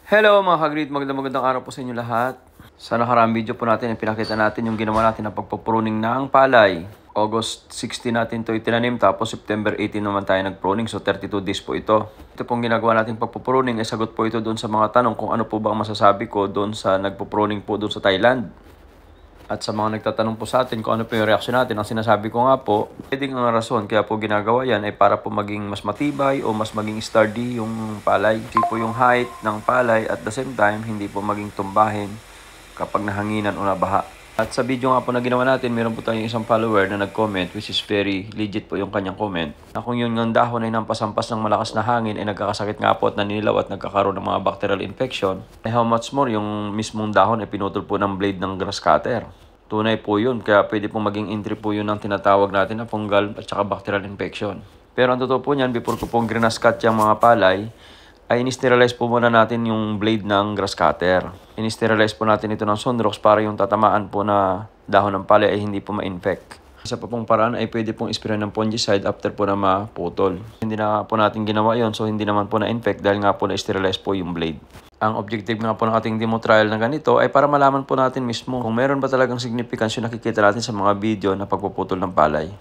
Hello mga ka-greet, magandang araw po sa inyo lahat. Sa nakaraang video po natin, pinakita natin yung ginawa natin na pagpupruning ng palay. August 16 natin ito itinanim, tapos September 18 naman tayo nag-pruning, so 32 days po ito. Ito pong ginagawa natin pagpupruning, ay sagot po ito doon sa mga tanong kung ano po ba ang masasabi ko doon sa nagpupruning po doon sa Thailand. At sa mga nagtatanong po sa atin kung ano po yung reaksyon natin, ang sinasabi ko nga po, pwedeng ang rason kaya po ginagawa yan ay para po maging mas matibay o mas maging sturdy yung palay. Hindi po yung height ng palay at the same time, hindi po maging tumbahin kapag nahanginan o nabaha. At sa video nga po na ginawa natin, meron po tayong isang follower na nag-comment, which is very legit po yung kanyang comment, na kung yung dahon ay nampasampas ng malakas na hangin ay nagkakasakit nga po at naninilaw at nagkakaroon ng mga bacterial infection, eh how much more yung mismong dahon ay pinutol po ng blade ng grass cutter. Tunay po yun, kaya pwede pong maging entry po yun ng tinatawag natin na fungal at saka bacterial infection. Pero ang totoo po niyan, before ko pong grass cut yung mga palay, ay in-sterilize po muna natin yung blade ng grass cutter. In-sterilize po natin ito ng Sunrox para yung tatamaan po na dahon ng palay ay hindi po ma-infect. Isa pa pong paraan ay pwede pong ispray ng fungicide after po na maputol. Hindi na po natin ginawa yon, so hindi naman po na-infect dahil nga po na-sterilize po yung blade. Ang objective nga po ng ating demo trial na ganito ay para malaman po natin mismo kung meron ba talagang significance yung nakikita natin sa mga video na pagpuputol ng palay.